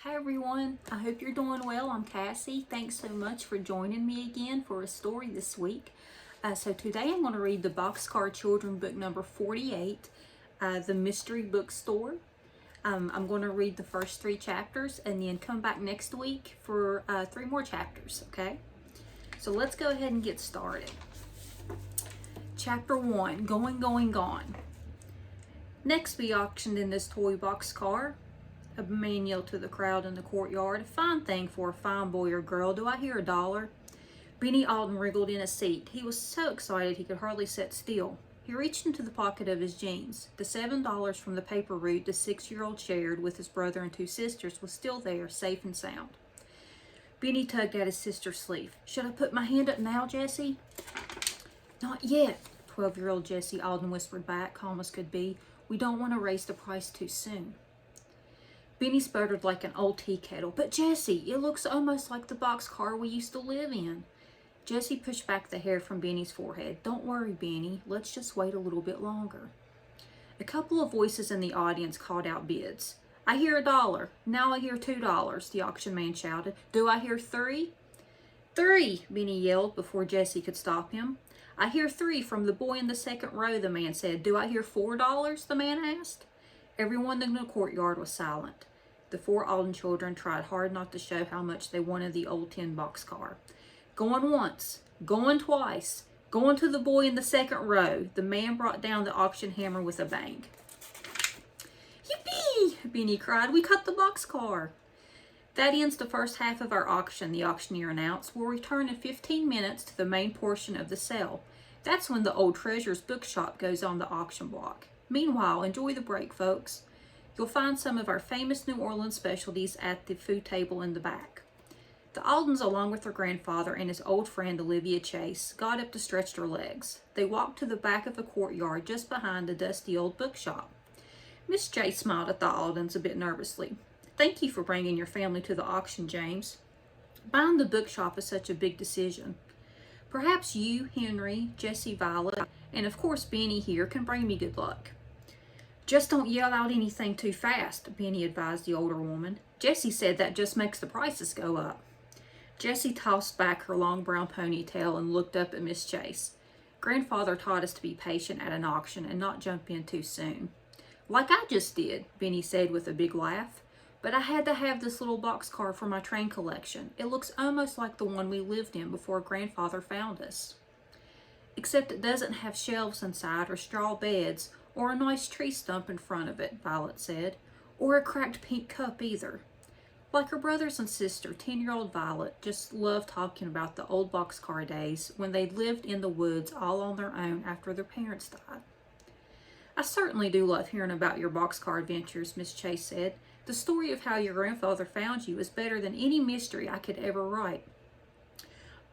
Hi everyone, I hope you're doing well. I'm Cassie. Thanks so much for joining me again for a story this week. So today I'm going to read the Boxcar Children book number 48, The Mystery Bookstore. I'm going to read the first 3 chapters and then come back next week for 3 more chapters, okay? So let's go ahead and get started. Chapter 1, Going, Going, Gone. Next be auctioned in this toy boxcar. A man yelled to the crowd in the courtyard. A fine thing for a fine boy or girl. Do I hear $1? Benny Alden wriggled in a seat. He was so excited he could hardly sit still. He reached into the pocket of his jeans. The $7 from the paper route the 6-year-old shared with his brother and 2 sisters was still there, safe and sound. Benny tugged at his sister's sleeve. Should I put my hand up now, Jessie? Not yet, 12-year-old Jessie Alden whispered back, calm as could be. We don't want to raise the price too soon. Benny sputtered like an old tea kettle. But Jessie, it looks almost like the boxcar we used to live in. Jessie pushed back the hair from Benny's forehead. Don't worry, Benny. Let's just wait a little bit longer. A couple of voices in the audience called out bids. I hear $1. Now I hear $2, the auction man shouted. Do I hear 3? 3, Benny yelled before Jessie could stop him. I hear 3 from the boy in the second row, the man said. Do I hear $4, the man asked. Everyone in the courtyard was silent. The 4 Alden children tried hard not to show how much they wanted the old tin boxcar. Going once, going twice, going to the boy in the second row. The man brought down the auction hammer with a bang. Yippee! Benny cried. We cut the boxcar. That ends the first half of our auction, the auctioneer announced. We'll return in 15 minutes to the main portion of the sale. That's when the Old Treasures bookshop goes on the auction block. Meanwhile, enjoy the break, folks. You'll find some of our famous New Orleans specialties at the food table in the back. The Aldens, along with their grandfather and his old friend Olivia Chase, got up to stretch their legs. They walked to the back of the courtyard just behind the dusty old bookshop. Miss Chase smiled at the Aldens a bit nervously. Thank you for bringing your family to the auction, James. Buying the bookshop is such a big decision. Perhaps you, Henry, Jessie, Violet, and of course Benny here can bring me good luck. Just don't yell out anything too fast, Benny advised the older woman. Jessie said that just makes the prices go up. Jessie tossed back her long brown ponytail and looked up at Miss Chase. Grandfather taught us to be patient at an auction and not jump in too soon. Like I just did, Benny said with a big laugh. But I had to have this little boxcar for my train collection. It looks almost like the one we lived in before Grandfather found us. Except it doesn't have shelves inside or straw beds, or a nice tree stump in front of it, Violet said, or a cracked pink cup either. Like her brothers and sister, 10-year-old Violet just loved talking about the old boxcar days when they lived in the woods all on their own after their parents died. I certainly do love hearing about your boxcar adventures, Miss Chase said. The story of how your grandfather found you is better than any mystery I could ever write.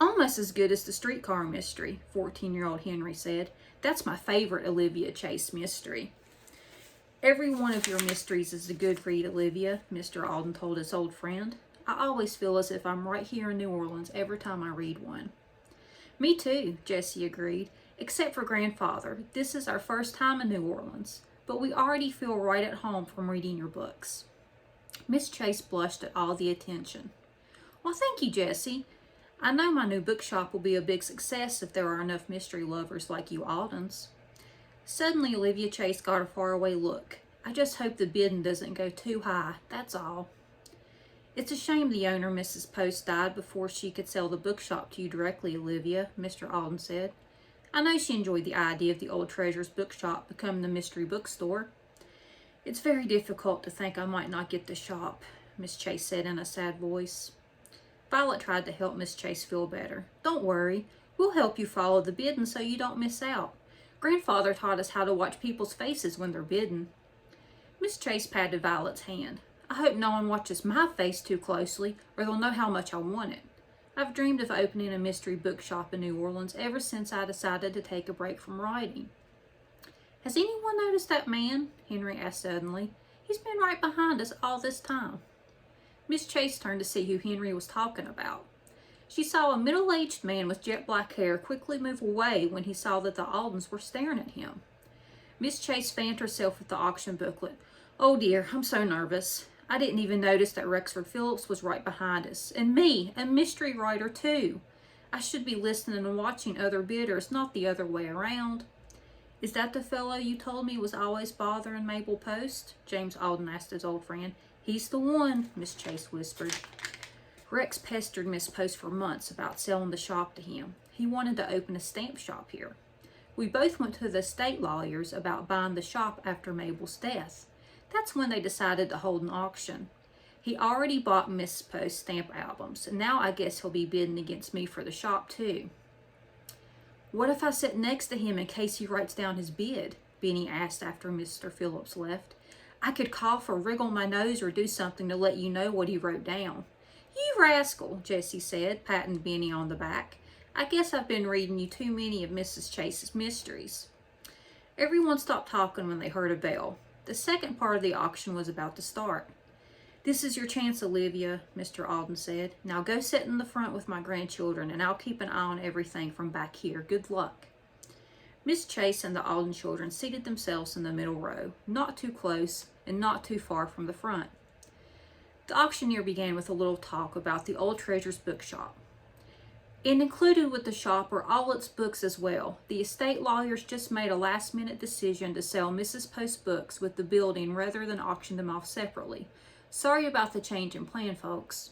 Almost as good as the streetcar mystery, 14-year-old Henry said. That's my favorite Olivia Chase mystery. Every one of your mysteries is a good read, Olivia, Mr. Alden told his old friend. I always feel as if I'm right here in New Orleans every time I read one. Me too, Jessie agreed, except for Grandfather. This is our first time in New Orleans, but we already feel right at home from reading your books. Miss Chase blushed at all the attention. Well, thank you, Jessie. I know my new bookshop will be a big success if there are enough mystery lovers like you Aldens. Suddenly, Olivia Chase got a faraway look. I just hope the bidding doesn't go too high, that's all. It's a shame the owner, Mrs. Post, died before she could sell the bookshop to you directly, Olivia, Mr. Alden said. I know she enjoyed the idea of the Old Treasures bookshop becoming the mystery bookstore. It's very difficult to think I might not get the shop, Miss Chase said in a sad voice. Violet tried to help Miss Chase feel better. Don't worry, we'll help you follow the bidding so you don't miss out. Grandfather taught us how to watch people's faces when they're bidding. Miss Chase patted Violet's hand. I hope no one watches my face too closely, or they'll know how much I want it. I've dreamed of opening a mystery bookshop in New Orleans ever since I decided to take a break from writing. Has anyone noticed that man? Henry asked suddenly. He's been right behind us all this time. Miss Chase turned to see who Henry was talking about. She saw a middle-aged man with jet black hair quickly move away when he saw that the Aldens were staring at him. Miss Chase fanned herself with the auction booklet. Oh dear, I'm so nervous. I didn't even notice that Rexford Phillips was right behind us. And me, a mystery writer too. I should be listening and watching other bidders, not the other way around. Is that the fellow you told me was always bothering Mabel Post? James Alden asked his old friend. He's the one, Miss Chase whispered. Rex pestered Miss Post for months about selling the shop to him. He wanted to open a stamp shop here. We both went to the estate lawyers about buying the shop after Mabel's death. That's when they decided to hold an auction. He already bought Miss Post's stamp albums, and now I guess he'll be bidding against me for the shop too. What if I sit next to him in case he writes down his bid? Benny asked after Mr. Phillips left. I could cough or wriggle my nose or do something to let you know what he wrote down. You rascal, Jessie said, patting Benny on the back. I guess I've been reading you too many of Mrs. Chase's mysteries. Everyone stopped talking when they heard a bell. The second part of the auction was about to start. This is your chance, Olivia, Mr. Alden said. Now go sit in the front with my grandchildren, and I'll keep an eye on everything from back here. Good luck. Miss Chase and the Alden children seated themselves in the middle row, not too close and not too far from the front. The auctioneer began with a little talk about the Old Treasurer's bookshop. And included with the shop are all its books as well. The estate lawyers just made a last-minute decision to sell Mrs. Post's books with the building rather than auction them off separately. Sorry about the change in plan, folks.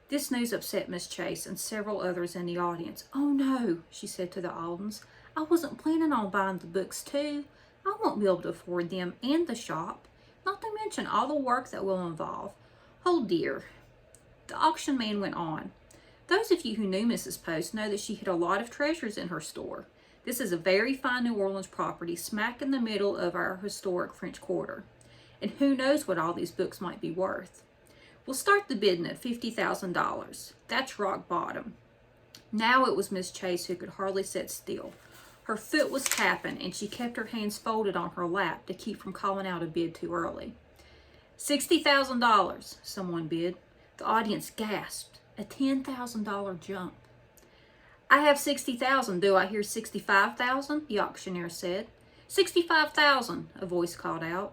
This news upset Miss Chase and several others in the audience. Oh no, she said to the Aldens. I wasn't planning on buying the books too. I won't be able to afford them and the shop, not to mention all the work that will involve. Oh dear. The auction man went on. Those of you who knew Mrs. Post know that she had a lot of treasures in her store. This is a very fine New Orleans property smack in the middle of our historic French Quarter. And who knows what all these books might be worth. We'll start the bidding at $50,000. That's rock bottom. Now it was Miss Chase who could hardly sit still. Her foot was tapping, and she kept her hands folded on her lap to keep from calling out a bid too early. $60,000, someone bid. The audience gasped. A $10,000 jump. I have $60,000. Do I hear $65,000? The auctioneer said. $65,000, a voice called out.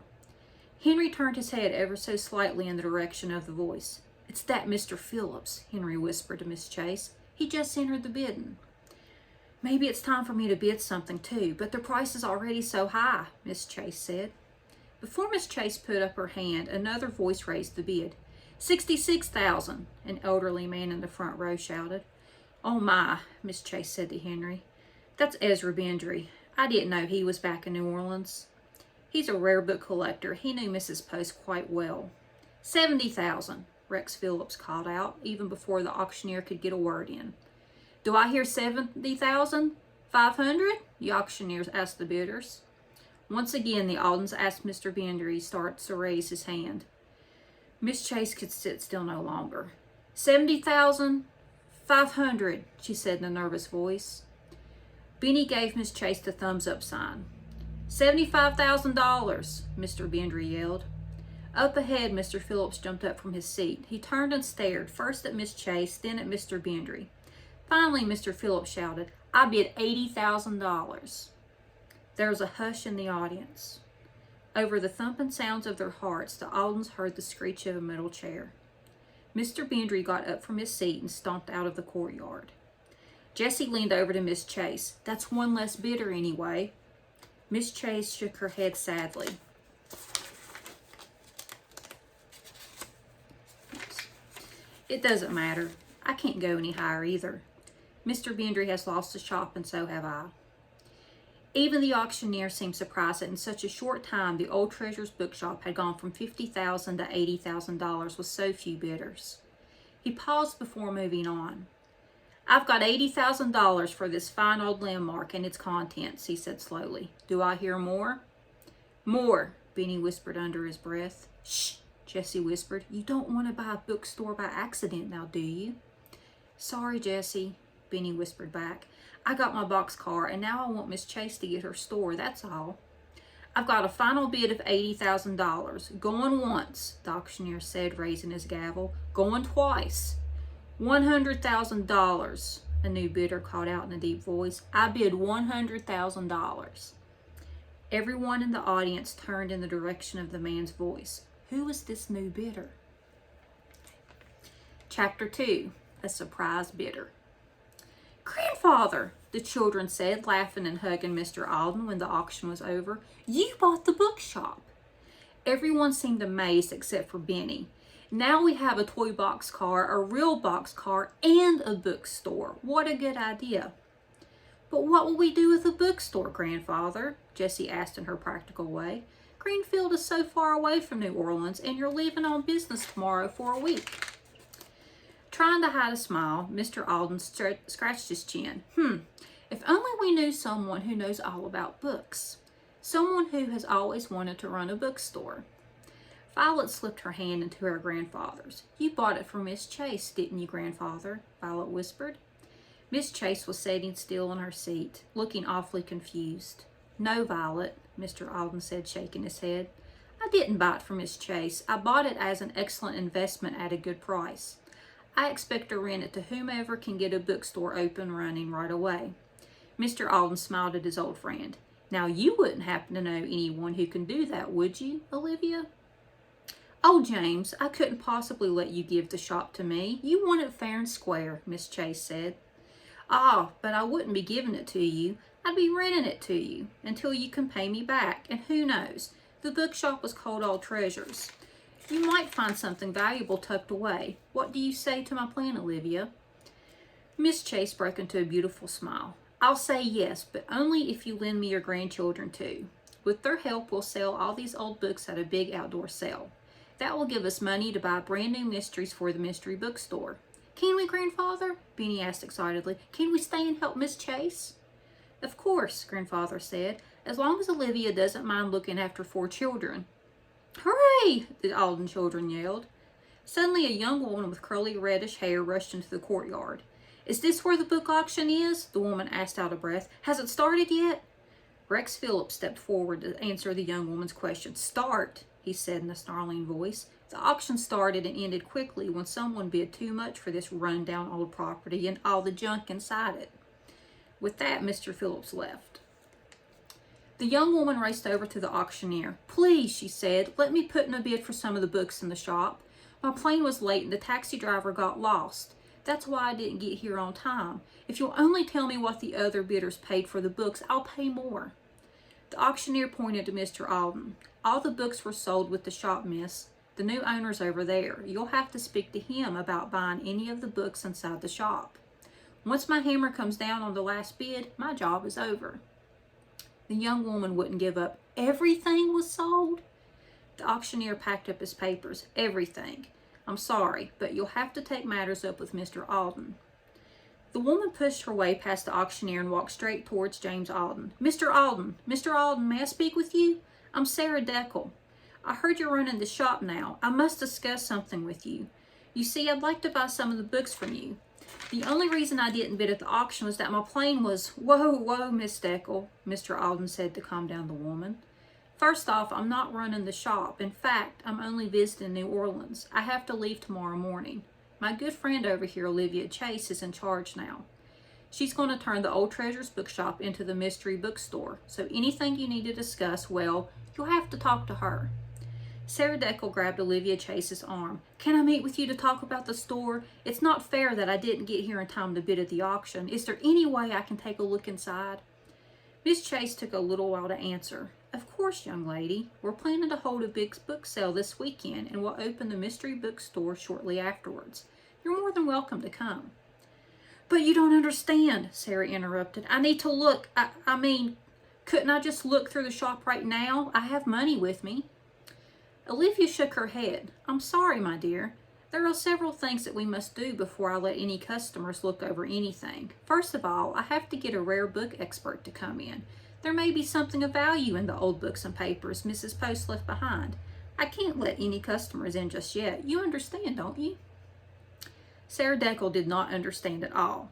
Henry turned his head ever so slightly in the direction of the voice. It's that Mr. Phillips, Henry whispered to Miss Chase. He just entered the bidding. Maybe it's time for me to bid something too, but the price is already so high, Miss Chase said. Before Miss Chase put up her hand, another voice raised the bid. $66,000, an elderly man in the front row shouted. Oh my, Miss Chase said to Henry. That's Ezra Bendry. I didn't know he was back in New Orleans. He's a rare book collector. He knew Mrs. Post quite well. $70,000, Rex Phillips called out, even before the auctioneer could get a word in. Do I hear $70,000? $500? The auctioneers asked the bidders. Once again, the Aldens asked Mr. Bendry to raise his hand. Miss Chase could sit still no longer. $70,500, she said in a nervous voice. Benny gave Miss Chase the thumbs up sign. $75,000, Mr. Bendry yelled. Up ahead, Mr. Phillips jumped up from his seat. He turned and stared, first at Miss Chase, then at Mr. Bendry. Finally, Mr. Phillips shouted, I bid $80,000. There was a hush in the audience. Over the thumping sounds of their hearts, the Aldens heard the screech of a metal chair. Mr. Bendry got up from his seat and stomped out of the courtyard. Jessie leaned over to Miss Chase. That's one less bidder anyway. Miss Chase shook her head sadly. It doesn't matter. I can't go any higher either. Mr. Bendry has lost the shop, and so have I. Even the auctioneer seemed surprised that in such a short time the Old Treasurer's bookshop had gone from $50,000 to $80,000 with so few bidders. He paused before moving on. I've got $80,000 for this fine old landmark and its contents, he said slowly. Do I hear more? More, Benny whispered under his breath. Shh, Jessie whispered. You don't want to buy a bookstore by accident now, do you? Sorry, Jessie, Benny whispered back. I got my boxcar, and now I want Miss Chase to get her store, that's all. I've got a final bid of $80,000. Going once, the auctioneer said, raising his gavel. Going twice. $100,000, a new bidder called out in a deep voice. I bid $100,000. Everyone in the audience turned in the direction of the man's voice. Who is this new bidder? Chapter 2, A Surprise Bidder. Grandfather, the children said, laughing and hugging Mr. Alden when the auction was over. You bought the bookshop. Everyone seemed amazed except for Benny. Now we have a toy boxcar, a real boxcar, and a bookstore. What a good idea. But what will we do with a bookstore, Grandfather? Jessie asked in her practical way. Greenfield is so far away from New Orleans, and you're leaving on business tomorrow for a week. Trying to hide a smile, Mr. Alden scratched his chin. If only we knew someone who knows all about books. Someone who has always wanted to run a bookstore. Violet slipped her hand into her grandfather's. You bought it for Miss Chase, didn't you, Grandfather? Violet whispered. Miss Chase was sitting still in her seat, looking awfully confused. No, Violet, Mr. Alden said, shaking his head. I didn't buy it for Miss Chase. I bought it as an excellent investment at a good price. I expect to rent it to whomever can get a bookstore open running right away. Mr. Alden smiled at his old friend. Now you wouldn't happen to know anyone who can do that, would you, Olivia? Oh, James, I couldn't possibly let you give the shop to me. You want it fair and square, Miss Chase said. Ah, but I wouldn't be giving it to you. I'd be renting it to you until you can pay me back. And who knows, the bookshop was called All Treasures. You might find something valuable tucked away. What do you say to my plan, Olivia? Miss Chase broke into a beautiful smile. I'll say yes, but only if you lend me your grandchildren too. With their help, we'll sell all these old books at a big outdoor sale. That will give us money to buy brand new mysteries for the mystery bookstore. Can we, Grandfather? Benny asked excitedly. Can we stay and help Miss Chase? Of course, Grandfather said, as long as Olivia doesn't mind looking after 4 children. Hooray! The Alden children yelled. Suddenly a young woman with curly reddish hair rushed into the courtyard. Is this where the book auction is? The woman asked out of breath. Has it started yet? Rex Phillips stepped forward to answer the young woman's question. Start, he said in a snarling voice. The auction started and ended quickly when someone bid too much for this run-down old property and all the junk inside it. With that, Mr. Phillips left. The young woman raced over to the auctioneer. Please, she said, let me put in a bid for some of the books in the shop. My plane was late and the taxi driver got lost. That's why I didn't get here on time. If you'll only tell me what the other bidders paid for the books, I'll pay more. The auctioneer pointed to Mr. Alden. All the books were sold with the shop, miss. The new owner's over there. You'll have to speak to him about buying any of the books inside the shop. Once my hammer comes down on the last bid, my job is over. The young woman wouldn't give up. Everything was sold? The auctioneer packed up his papers. Everything. I'm sorry, but you'll have to take matters up with Mr. Alden. The woman pushed her way past the auctioneer and walked straight towards James Alden. Mr. Alden, may I speak with you? I'm Sarah Deckel. I heard you're running the shop now. I must discuss something with you. You see, I'd like to buy some of the books from you. The only reason I didn't bid at the auction was that my plane was... Whoa, Miss Deckel, Mr. Alden said to calm down the woman. First off, I'm not running the shop. In fact, I'm only visiting New Orleans. I have to leave tomorrow morning. My good friend over here, Olivia Chase, is in charge now. She's going to turn the Old Treasures bookshop into the mystery bookstore. So anything you need to discuss, well, you'll have to talk to her. Sarah Deckel grabbed Olivia Chase's arm. Can I meet with you to talk about the store? It's not fair that I didn't get here in time to bid at the auction. Is there any way I can take a look inside? Miss Chase took a little while to answer. Of course, young lady. We're planning to hold a big book sale this weekend and we'll open the mystery bookstore shortly afterwards. You're more than welcome to come. But you don't understand, Sarah interrupted. I need to look. I mean, couldn't I just look through the shop right now? I have money with me. Olivia shook her head. I'm sorry, my dear. There are several things that we must do before I let any customers look over anything. First of all, I have to get a rare book expert to come in. There may be something of value in the old books and papers Mrs. Post left behind. I can't let any customers in just yet. You understand, don't you? Sarah Deckel did not understand at all.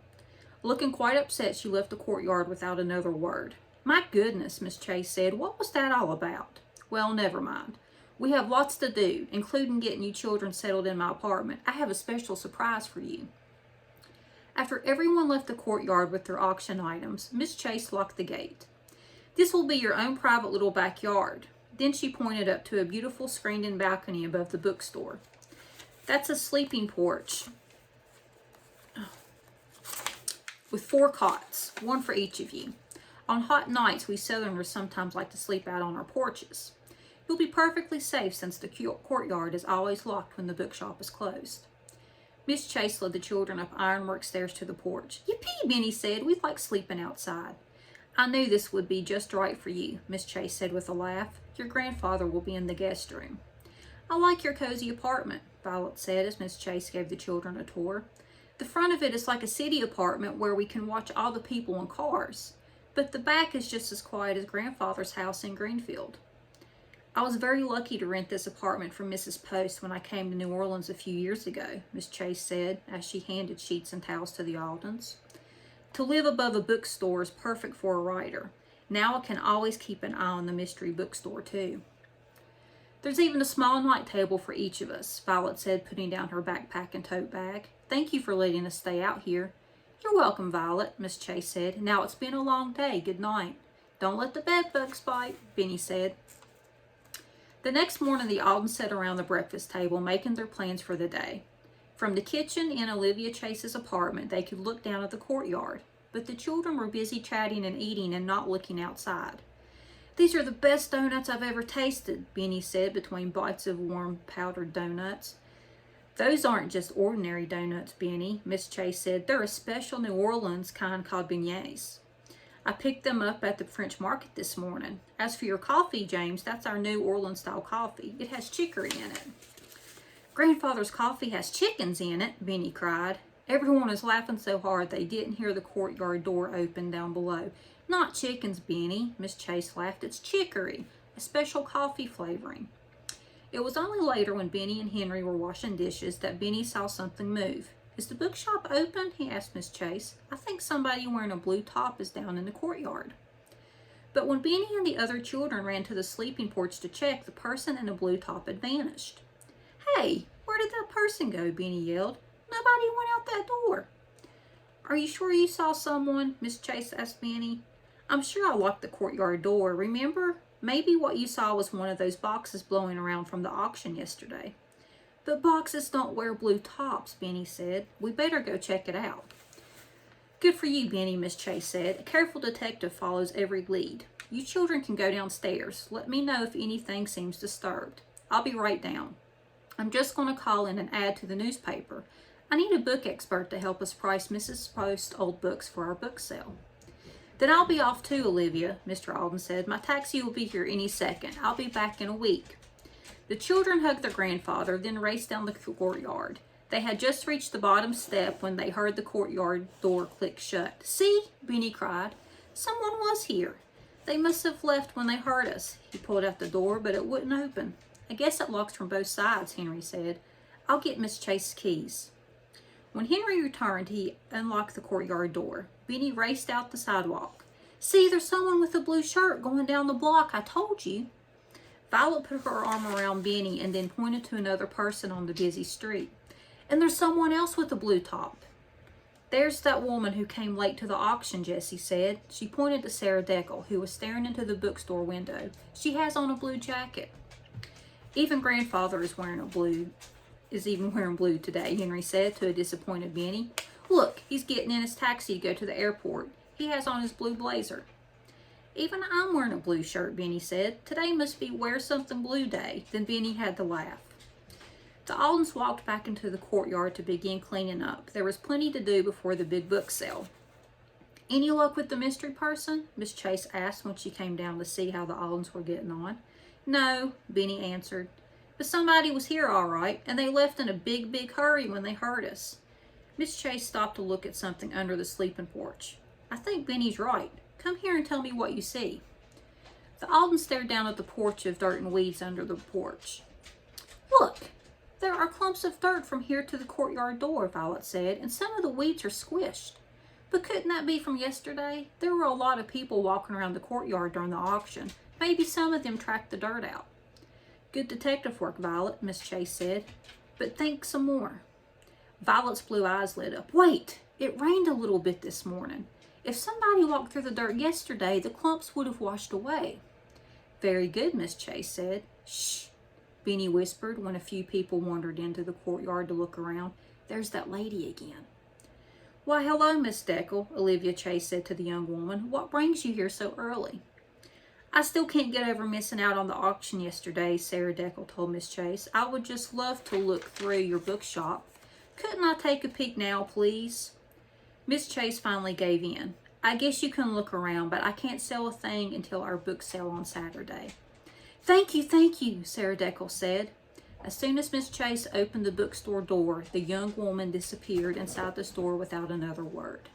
Looking quite upset, she left the courtyard without another word. My goodness, Miss Chase said, what was that all about? Well, never mind. We have lots to do, including getting you children settled in my apartment. I have a special surprise for you. After everyone left the courtyard with their auction items, Miss Chase locked the gate. This will be your own private little backyard. Then she pointed up to a beautiful screened-in balcony above the bookstore. That's a sleeping porch with 4 cots, one for each of you. On hot nights, we Southerners sometimes like to sleep out on our porches. You'll be perfectly safe since the courtyard is always locked when the bookshop is closed. Miss Chase led the children up ironwork stairs to the porch. Yippee, Benny said. We like sleeping outside. I knew this would be just right for you, Miss Chase said with a laugh. Your grandfather will be in the guest room. I like your cozy apartment, Violet said as Miss Chase gave the children a tour. The front of it is like a city apartment where we can watch all the people and cars. But the back is just as quiet as Grandfather's house in Greenfield. I was very lucky to rent this apartment from Mrs. Post when I came to New Orleans a few years ago, Miss Chase said as she handed sheets and towels to the Aldens. To live above a bookstore is perfect for a writer. Now I can always keep an eye on the mystery bookstore too. There's even a small night table for each of us, Violet said, putting down her backpack and tote bag. Thank you for letting us stay out here. You're welcome, Violet, Miss Chase said. Now it's been a long day. Good night. Don't let the bed bugs bite, Benny said. The next morning, the Aldens sat around the breakfast table, making their plans for the day. From the kitchen in Olivia Chase's apartment, they could look down at the courtyard, but the children were busy chatting and eating and not looking outside. These are the best donuts I've ever tasted, Benny said between bites of warm powdered donuts. Those aren't just ordinary donuts, Benny, Miss Chase said. They're a special New Orleans kind called beignets. I picked them up at the French market this morning. As for your coffee, James, that's our New Orleans-style coffee. It has chicory in it. Grandfather's coffee has chickens in it, Benny cried. Everyone was laughing so hard they didn't hear the courtyard door open down below. Not chickens, Benny, Miss Chase laughed. It's chicory, a special coffee flavoring. It was only later when Benny and Henry were washing dishes that Benny saw something move. Is the bookshop open? He asked Miss Chase. I think somebody wearing a blue top is down in the courtyard. But when Benny and the other children ran to the sleeping porch to check, the person in the blue top had vanished. Hey, where did that person go? Benny yelled. Nobody went out that door. Are you sure you saw someone? Miss Chase asked Benny. I'm sure I locked the courtyard door, remember? Maybe what you saw was one of those boxes blowing around from the auction yesterday. But boxes don't wear blue tops, Benny said. We better go check it out. Good for you, Benny, Miss Chase said. A careful detective follows every lead. You children can go downstairs. Let me know if anything seems disturbed. I'll be right down. I'm just going to call in an ad to the newspaper. I need a book expert to help us price Mrs. Post's old books for our book sale. Then I'll be off too, Olivia, Mr. Alden said. My taxi will be here any second. I'll be back in a week. The children hugged their grandfather, then raced down the courtyard. They had just reached the bottom step when they heard the courtyard door click shut. See, Benny cried. Someone was here. They must have left when they heard us. He pulled out the door, but it wouldn't open. I guess it locks from both sides, Henry said. I'll get Miss Chase's keys. When Henry returned, he unlocked the courtyard door. Benny raced out the sidewalk. See, there's someone with a blue shirt going down the block. I told you. Violet put her arm around Benny and then pointed to another person on the busy street. And there's someone else with a blue top. There's that woman who came late to the auction, Jessie said. She pointed to Sarah Deckel, who was staring into the bookstore window. She has on a blue jacket. Even Grandfather is wearing blue today, Henry said to a disappointed Benny. Look, he's getting in his taxi to go to the airport. He has on his blue blazer. Even I'm wearing a blue shirt, Benny said. Today must be Wear Something Blue Day. Then Benny had to laugh. The Aldens walked back into the courtyard to begin cleaning up. There was plenty to do before the big book sale. Any luck with the mystery person? Miss Chase asked when she came down to see how the Aldens were getting on. No, Benny answered. But somebody was here all right, and they left in a big hurry when they heard us. Miss Chase stopped to look at something under the sleeping porch. I think Benny's right. Come here and tell me what you see. The Aldens stared down at the porch of dirt and weeds under the porch. Look, there are clumps of dirt from here to the courtyard door, Violet said, and some of the weeds are squished. But couldn't that be from yesterday? There were a lot of people walking around the courtyard during the auction. Maybe some of them tracked the dirt out. Good detective work, Violet, Miss Chase said. But think some more. Violet's blue eyes lit up. Wait, it rained a little bit this morning. If somebody walked through the dirt yesterday, the clumps would have washed away. Very good, Miss Chase said. Shh, Benny whispered when a few people wandered into the courtyard to look around. There's that lady again. Why, hello, Miss Deckel, Olivia Chase said to the young woman. What brings you here so early? I still can't get over missing out on the auction yesterday, Sarah Deckel told Miss Chase. I would just love to look through your bookshop. Couldn't I take a peek now, please? Miss Chase finally gave in. I guess you can look around, but I can't sell a thing until our book sale on Saturday. Thank you, Sarah Deckel said. As soon as Miss Chase opened the bookstore door, the young woman disappeared inside the store without another word.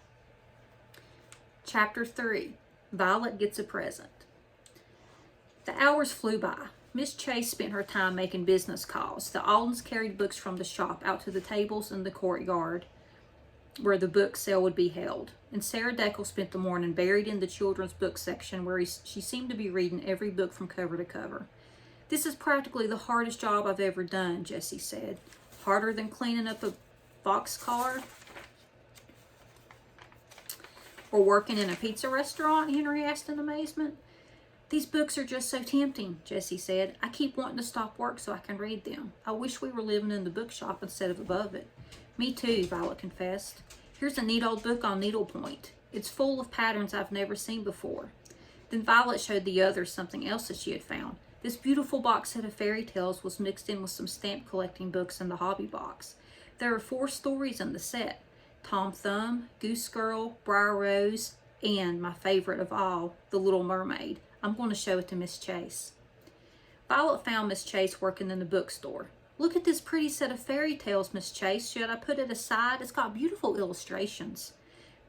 Chapter 3. Violet Gets a Present. The hours flew by. Miss Chase spent her time making business calls. The Aldens carried books from the shop out to the tables in the courtyard where the book sale would be held. And Sarah Deckel spent the morning buried in the children's book section where she seemed to be reading every book from cover to cover. This is practically the hardest job I've ever done, Jessie said. Harder than cleaning up a boxcar or working in a pizza restaurant, Henry asked in amazement. These books are just so tempting, Jessie said. I keep wanting to stop work so I can read them. I wish we were living in the bookshop instead of above it. Me too, Violet confessed. Here's a neat old book on needlepoint. It's full of patterns I've never seen before. Then Violet showed the others something else that she had found. This beautiful box set of fairy tales was mixed in with some stamp collecting books in the hobby box. There are 4 stories in the set. Tom Thumb, Goose Girl, Briar Rose, and, my favorite of all, The Little Mermaid. I'm going to show it to Miss Chase. Violet found Miss Chase working in the bookstore. Look at this pretty set of fairy tales, Miss Chase. Should I put it aside? It's got beautiful illustrations.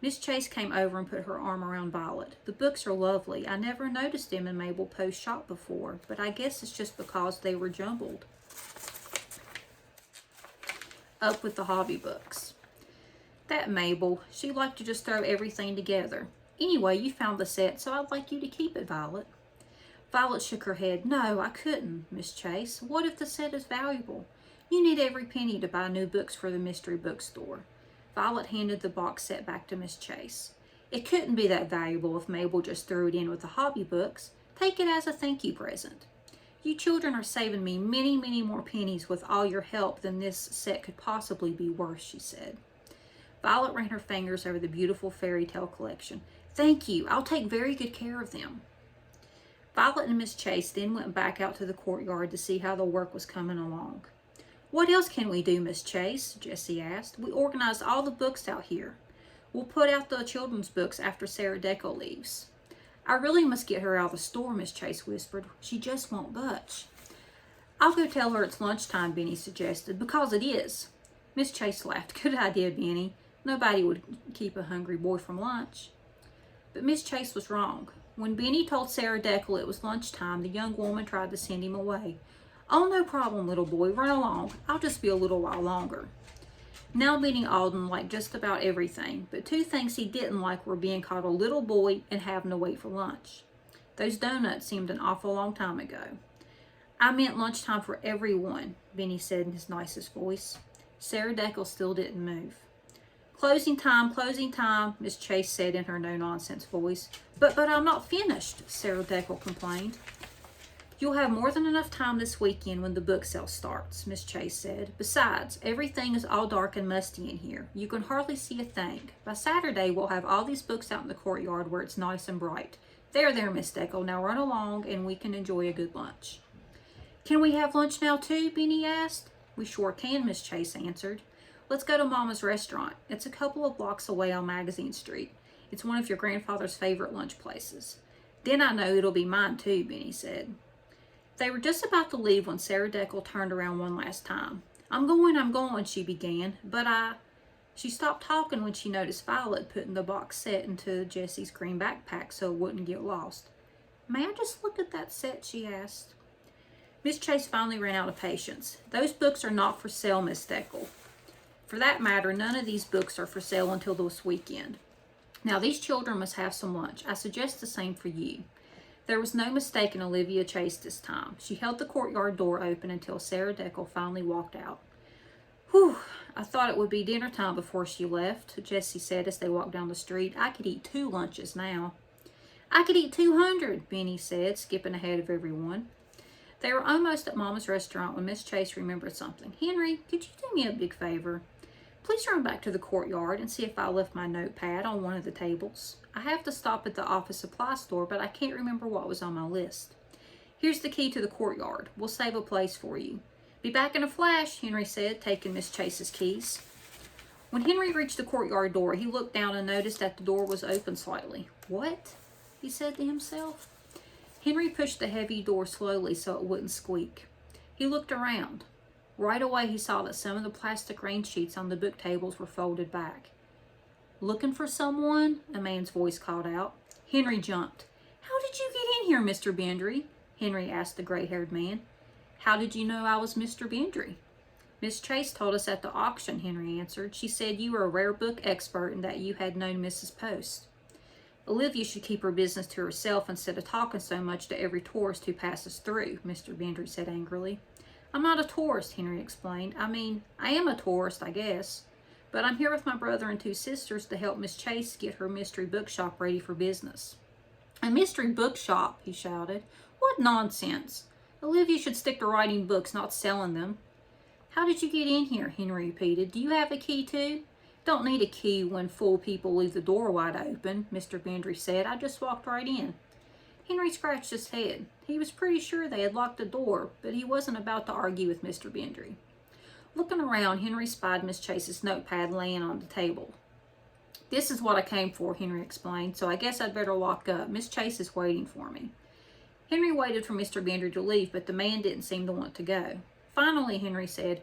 Miss Chase came over and put her arm around Violet. The books are lovely. I never noticed them in Mabel Poe's shop before, but I guess it's just because they were jumbled up with the hobby books. That Mabel, she liked to just throw everything together. Anyway, you found the set, so I'd like you to keep it, Violet. Violet shook her head. No, I couldn't, Miss Chase. What if the set is valuable? You need every penny to buy new books for the mystery bookstore. Violet handed the box set back to Miss Chase. It couldn't be that valuable if Mabel just threw it in with the hobby books. Take it as a thank you present. You children are saving me many, many more pennies with all your help than this set could possibly be worth, she said. Violet ran her fingers over the beautiful fairy tale collection. Thank you. I'll take very good care of them. Violet and Miss Chase then went back out to the courtyard to see how the work was coming along. What else can we do, Miss Chase? Jessie asked. We organized all the books out here. We'll put out the children's books after Sarah Deckel leaves. I really must get her out of the store, Miss Chase whispered. She just won't budge. I'll go tell her it's lunchtime, Benny suggested, because it is. Miss Chase laughed. Good idea, Benny. Nobody would keep a hungry boy from lunch. But Miss Chase was wrong. When Benny told Sarah Deckel it was lunchtime, the young woman tried to send him away. Oh, no problem, little boy. Run along. I'll just be a little while longer. Now Benny Alden liked just about everything, but 2 things he didn't like were being called a little boy and having to wait for lunch. Those donuts seemed an awful long time ago. I meant lunchtime for everyone, Benny said in his nicest voice. Sarah Deckel still didn't move. Closing time, Miss Chase said in her no-nonsense voice. But I'm not finished, Sarah Deckel complained. You'll have more than enough time this weekend when the book sale starts, Miss Chase said. Besides, everything is all dark and musty in here. You can hardly see a thing. By Saturday, we'll have all these books out in the courtyard where it's nice and bright. There, Miss Deckel. Now run along and we can enjoy a good lunch. Can we have lunch now too? Benny asked. We sure can, Miss Chase answered. Let's go to Mama's restaurant. It's a couple of blocks away on Magazine Street. It's one of your grandfather's favorite lunch places. Then I know it'll be mine too, Benny said. They were just about to leave when Sarah Deckel turned around one last time. I'm going, she began, but She stopped talking when she noticed Violet putting the box set into Jessie's green backpack so it wouldn't get lost. May I just look at that set, she asked. Miss Chase finally ran out of patience. Those books are not for sale, Miss Deckel. For that matter, none of these books are for sale until this weekend. Now, these children must have some lunch. I suggest the same for you. There was no mistaking Olivia Chase this time. She held the courtyard door open until Sarah Deckel finally walked out. Whew, I thought it would be dinner time before she left, Jessie said as they walked down the street. I could eat 2 lunches now. I could eat 200, Benny said, skipping ahead of everyone. They were almost at Mama's restaurant when Miss Chase remembered something. Henry, could you do me a big favor? Please run back to the courtyard and see if I left my notepad on one of the tables. I have to stop at the office supply store, but I can't remember what was on my list. Here's the key to the courtyard. We'll save a place for you. Be back in a flash, Henry said, taking Miss Chase's keys. When Henry reached the courtyard door, he looked down and noticed that the door was open slightly. What? He said to himself. Henry pushed the heavy door slowly so it wouldn't squeak. He looked around. Right away, he saw that some of the plastic rain sheets on the book tables were folded back. Looking for someone? A man's voice called out. Henry jumped. How did you get in here, Mr. Bendry? Henry asked the gray-haired man. How did you know I was Mr. Bendry? Miss Chase told us at the auction, Henry answered. She said you were a rare book expert and that you had known Mrs. Post. Olivia should keep her business to herself instead of talking so much to every tourist who passes through, Mr. Bendry said angrily. I'm not a tourist, Henry explained. I mean, I am a tourist, I guess. But I'm here with my brother and two sisters to help Miss Chase get her mystery bookshop ready for business. A mystery bookshop, he shouted. What nonsense. Olivia should stick to writing books, not selling them. How did you get in here? Henry repeated. Do you have a key too? Don't need a key when full people leave the door wide open, Mr. Bendry said. I just walked right in. Henry scratched his head. He was pretty sure they had locked the door, but he wasn't about to argue with Mr. Bendry. Looking around, Henry spied Miss Chase's notepad laying on the table. This is what I came for, Henry explained, so I guess I'd better lock up. Miss Chase is waiting for me. Henry waited for Mr. Bendry to leave, but the man didn't seem to want to go. Finally, Henry said,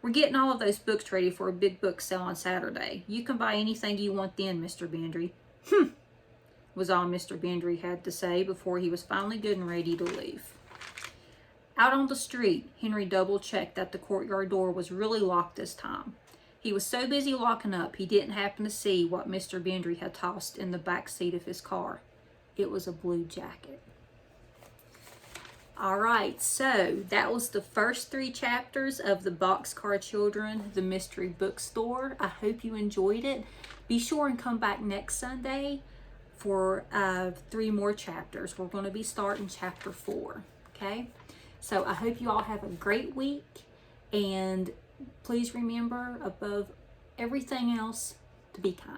We're getting all of those books ready for a big book sale on Saturday. You can buy anything you want then, Mr. Bendry. Was all Mr. Bendry had to say before he was finally good and ready to leave. Out on the street, Henry double-checked that the courtyard door was really locked this time. He was so busy locking up, he didn't happen to see what Mr. Bendry had tossed in the back seat of his car. It was a blue jacket. All right, so that was the first 3 chapters of the Boxcar Children, the Mystery Bookstore. I hope you enjoyed it. Be sure and come back next Sunday for 3 more chapters. We're going to be starting chapter 4, okay? So I hope you all have a great week, and please remember, above everything else, to be kind.